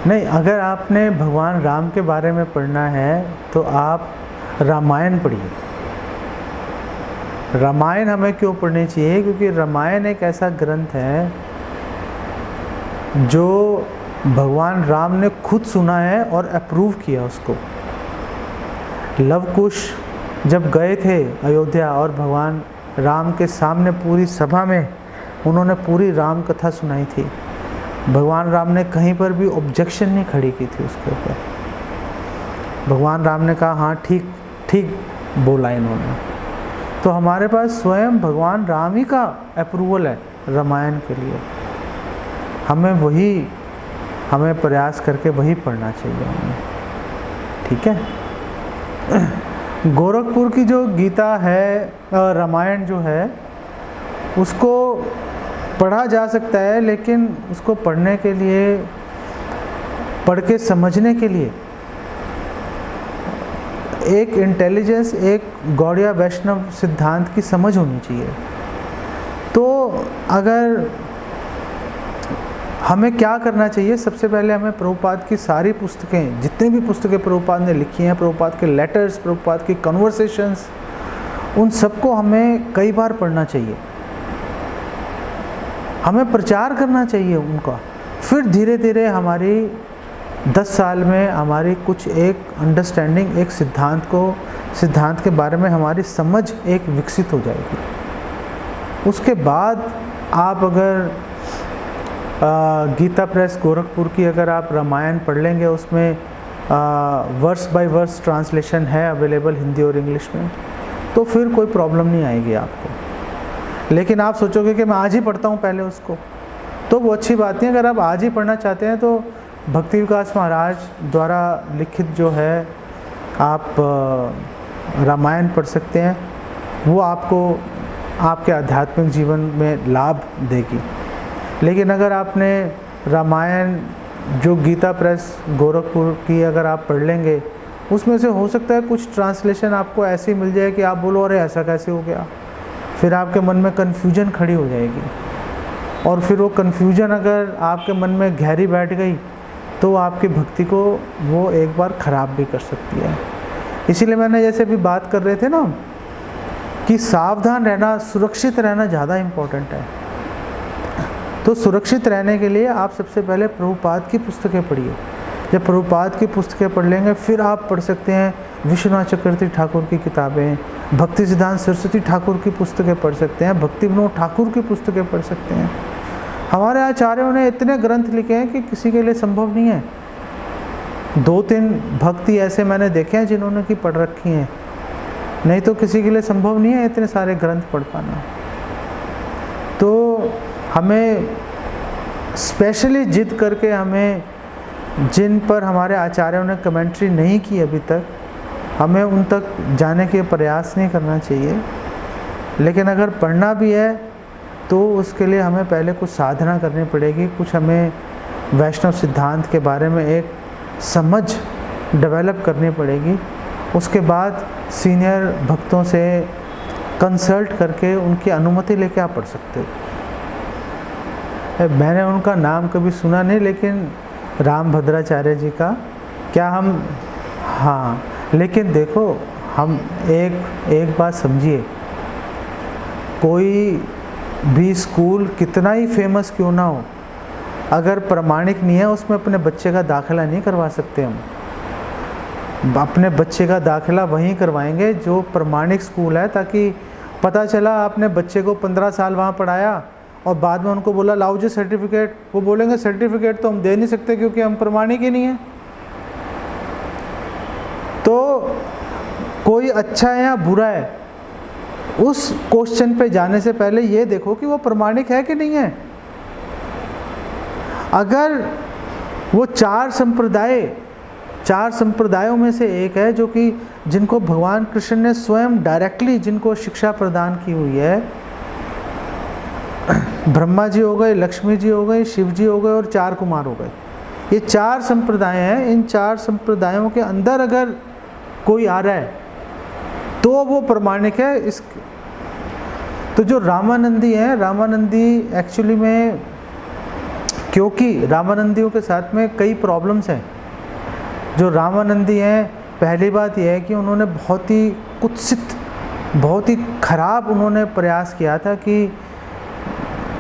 नहीं, अगर आपने भगवान राम के बारे में पढ़ना है तो आप रामायण पढ़िए। रामायण हमें क्यों पढ़नी चाहिए? क्योंकि रामायण एक ऐसा ग्रंथ है जो भगवान राम ने खुद सुना है और अप्रूव किया उसको। लव कुश जब गए थे अयोध्या और भगवान राम के सामने पूरी सभा में उन्होंने पूरी राम कथा सुनाई थी, भगवान राम ने कहीं पर भी ऑब्जेक्शन नहीं खड़ी की थी उसके ऊपर। भगवान राम ने कहा हाँ ठीक ठीक बोला इन्होंने। तो हमारे पास स्वयं भगवान राम ही का अप्रूवल है रामायण के लिए। हमें प्रयास करके वही पढ़ना चाहिए हमें, ठीक है। गोरखपुर की जो गीता है, रामायण जो है, उसको पढ़ा जा सकता है, लेकिन उसको पढ़ने के लिए, पढ़ के समझने के लिए एक इंटेलिजेंस, एक गौड़िया वैष्णव सिद्धांत की समझ होनी चाहिए। तो अगर हमें क्या करना चाहिए, सबसे पहले हमें प्रभुपाद की सारी पुस्तकें, जितनी भी पुस्तकें प्रभुपाद ने लिखी हैं, प्रभुपाद के लेटर्स, प्रभुपाद की कन्वर्सेशंस, उन सबको हमें कई बार पढ़ना चाहिए। हमें प्रचार करना चाहिए उनका। फिर धीरे धीरे हमारी 10 साल में हमारी कुछ एक अंडरस्टैंडिंग, एक सिद्धांत के बारे में हमारी समझ एक विकसित हो जाएगी। उसके बाद आप अगर गीता प्रेस गोरखपुर की अगर आप रामायण पढ़ लेंगे, उसमें वर्स बाय वर्स ट्रांसलेशन है अवेलेबल हिंदी और इंग्लिश में, तो फिर कोई प्रॉब्लम नहीं आएगी आपको। लेकिन आप सोचोगे कि मैं आज ही पढ़ता हूँ पहले उसको, तो वो अच्छी बात नहीं। अगर आप आज ही पढ़ना चाहते हैं तो भक्ति विकास महाराज द्वारा लिखित जो है आप रामायण पढ़ सकते हैं। वो आपको आपके आध्यात्मिक जीवन में लाभ देगी। लेकिन अगर आपने रामायण जो गीता प्रेस गोरखपुर की अगर आप पढ़ लेंगे, उसमें से हो सकता है कुछ ट्रांसलेशन आपको ऐसी मिल जाए कि आप बोलो अरे ऐसा कैसे हो गया। फिर आपके मन में कन्फ्यूजन खड़ी हो जाएगी, और फिर वो कन्फ्यूजन अगर आपके मन में गहरी बैठ गई तो आपकी भक्ति को वो एक बार ख़राब भी कर सकती है। इसीलिए मैंने जैसे अभी बात कर रहे थे ना कि सावधान रहना, सुरक्षित रहना ज़्यादा इम्पोर्टेंट है। तो सुरक्षित रहने के लिए आप सबसे पहले प्रभुपाद की पुस्तकें पढ़िए। जब प्रभुपाद की पुस्तकें पढ़ लेंगे, फिर आप पढ़ सकते हैं विश्वनाथ चक्रवर्ती ठाकुर की किताबें, भक्ति सिद्धांत सरस्वती ठाकुर की पुस्तकें पढ़ सकते हैं, भक्ति विनोद ठाकुर की पुस्तकें पढ़ सकते हैं। हमारे आचार्यों ने इतने ग्रंथ लिखे हैं कि किसी के लिए संभव नहीं है। 2-3 भक्ति ऐसे मैंने देखे हैं जिन्होंने की पढ़ रखी हैं, नहीं तो किसी के लिए संभव नहीं है इतने सारे ग्रंथ पढ़ पाना। तो हमें स्पेशली जिद करके, हमें जिन पर हमारे आचार्यों ने कमेंट्री नहीं की अभी तक, हमें उन तक जाने के प्रयास नहीं करना चाहिए। लेकिन अगर पढ़ना भी है तो उसके लिए हमें पहले कुछ साधना करनी पड़ेगी, कुछ हमें वैष्णव सिद्धांत के बारे में एक समझ डेवलप करनी पड़ेगी। उसके बाद सीनियर भक्तों से कंसल्ट करके उनकी अनुमति लेके आप पढ़ सकते हो। मैंने उनका नाम कभी सुना नहीं, लेकिन राम भद्राचार्य जी का, क्या हम, हाँ, लेकिन देखो हम एक बात समझिए, कोई भी स्कूल कितना ही फेमस क्यों ना हो, अगर प्रमाणिक नहीं है उसमें अपने बच्चे का दाखिला नहीं करवा सकते। हम अपने बच्चे का दाखिला वहीं करवाएंगे जो प्रमाणिक स्कूल है, ताकि पता चला आपने बच्चे को 15 साल वहाँ पढ़ाया और बाद में उनको बोला लाओ जी सर्टिफिकेट, वो बोलेंगे सर्टिफिकेट तो हम दे नहीं सकते क्योंकि हम प्रमाणिक ही नहीं है। तो कोई अच्छा है या बुरा है, उस क्वेश्चन पे जाने से पहले ये देखो कि वो प्रमाणिक है कि नहीं है। अगर वो 4 संप्रदायों में से एक है जो कि जिनको भगवान कृष्ण ने स्वयं डायरेक्टली जिनको शिक्षा प्रदान की हुई है, ब्रह्मा जी हो गए, लक्ष्मी जी हो गए, शिव जी हो गए और 4 कुमार हो गए, ये 4 संप्रदाय हैं। इन 4 संप्रदायों के अंदर अगर कोई आ रहा है तो वो प्रमाणिक है। इस तो जो रामानंदी हैं, रामानंदी एक्चुअली में क्योंकि रामानंदियों के साथ में कई प्रॉब्लम्स हैं। जो रामानंदी हैं, पहली बात यह है कि उन्होंने बहुत ही कुत्सित, बहुत ही खराब उन्होंने प्रयास किया था कि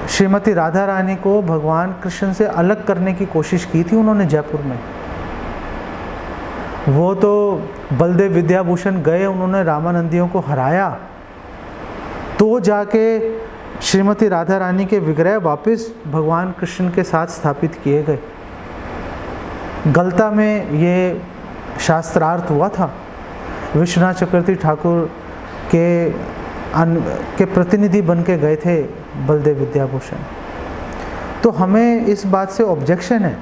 श्रीमती राधा रानी को भगवान कृष्ण से अलग करने की कोशिश की थी उन्होंने जयपुर में। वो तो बलदेव विद्याभूषण गए, उन्होंने रामानंदियों को हराया, तो जाके श्रीमती राधा रानी के विग्रह वापस भगवान कृष्ण के साथ स्थापित किए गए। गलता में ये शास्त्रार्थ हुआ था। विश्वनाथ चक्रवर्ती ठाकुर के प्रतिनिधि बन के गए थे बलदेव विद्याभूषण। तो हमें इस बात से ऑब्जेक्शन है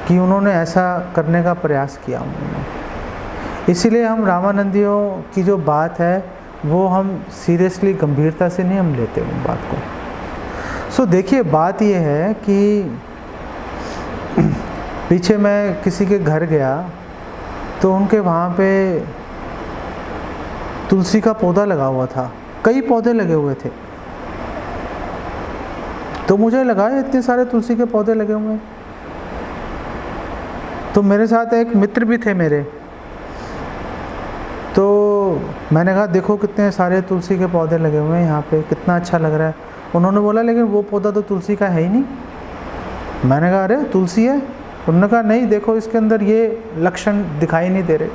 कि उन्होंने ऐसा करने का प्रयास किया उन्होंने। इसीलिए हम रामानंदियों की जो बात है वो हम सीरियसली, गंभीरता से नहीं हम लेते उन बात को। सो देखिए, बात ये है कि पीछे मैं किसी के घर गया तो उनके वहाँ पे तुलसी का पौधा लगा हुआ था, कई पौधे लगे हुए थे। तो मुझे लगा इतने सारे तुलसी के पौधे लगे हुए हैं। तो मेरे साथ एक मित्र भी थे मेरे, तो मैंने कहा देखो कितने सारे तुलसी के पौधे लगे हुए हैं यहाँ पे, कितना अच्छा लग रहा है। उन्होंने बोला लेकिन वो पौधा तो तुलसी का है ही नहीं। मैंने कहा अरे तुलसी है। उन्होंने कहा नहीं, देखो इसके अंदर ये लक्षण दिखाई नहीं दे रहे,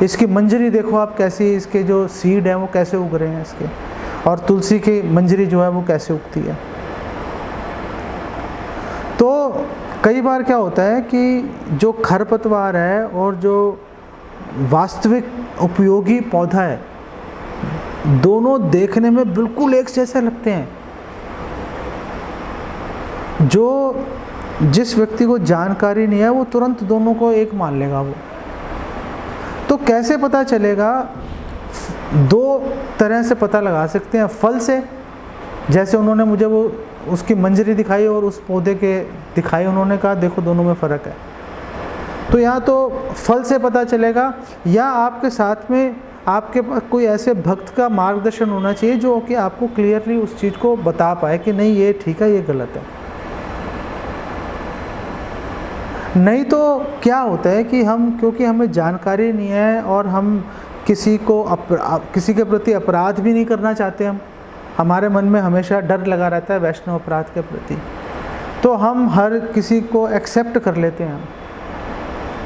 इसकी मंजरी देखो आप कैसी, इसके जो सीड हैं वो कैसे उग रहे हैं इसके, और तुलसी की मंजरी जो है वो कैसे उगती है। तो कई बार क्या होता है कि जो खरपतवार है और जो वास्तविक उपयोगी पौधा है, दोनों देखने में बिल्कुल एक जैसे लगते हैं। जो जिस व्यक्ति को जानकारी नहीं है वो तुरंत दोनों को एक मान लेगा। वो तो कैसे पता चलेगा? दो तरह से पता लगा सकते हैं। फल से, जैसे उन्होंने मुझे वो उसकी मंजरी दिखाई और उस पौधे के दिखाई, उन्होंने कहा देखो दोनों में फ़र्क है। तो या तो फल से पता चलेगा, या आपके साथ में आपके पास कोई ऐसे भक्त का मार्गदर्शन होना चाहिए जो कि आपको क्लियरली उस चीज़ को बता पाए कि नहीं ये ठीक है, ये गलत है। नहीं तो क्या होता है कि हम, क्योंकि हमें जानकारी नहीं है और हम किसी के प्रति अपराध भी नहीं करना चाहते, हमारे मन में हमेशा डर लगा रहता है वैष्णव अपराध के प्रति, तो हम हर किसी को एक्सेप्ट कर लेते हैं।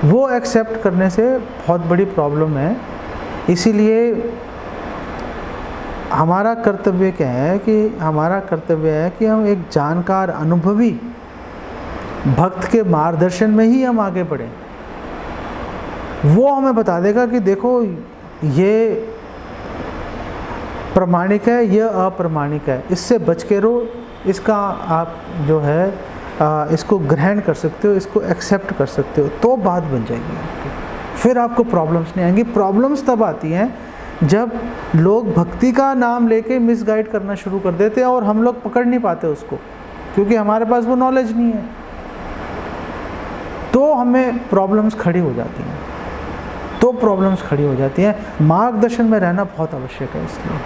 वो एक्सेप्ट करने से बहुत बड़ी प्रॉब्लम है। इसीलिए हमारा कर्तव्य क्या है कि हमारा कर्तव्य है कि हम एक जानकार, अनुभवी भक्त के मार्गदर्शन में ही हम आगे बढ़ें। वो हमें बता देगा कि देखो ये प्रमाणिक है, ये अप्रमाणिक है, इससे बच के रहो, इसका आप जो है इसको ग्रहण कर सकते हो, इसको एक्सेप्ट कर सकते हो, तो बात बन जाएगी आपकी। फिर आपको प्रॉब्लम्स नहीं आएंगी। प्रॉब्लम्स तब आती हैं जब लोग भक्ति का नाम लेके मिसगाइड करना शुरू कर देते हैं और हम लोग पकड़ नहीं पाते उसको, क्योंकि हमारे पास वो नॉलेज नहीं है। तो हमें प्रॉब्लम्स खड़ी हो जाती हैं, मार्गदर्शन में रहना बहुत आवश्यक है इसलिए।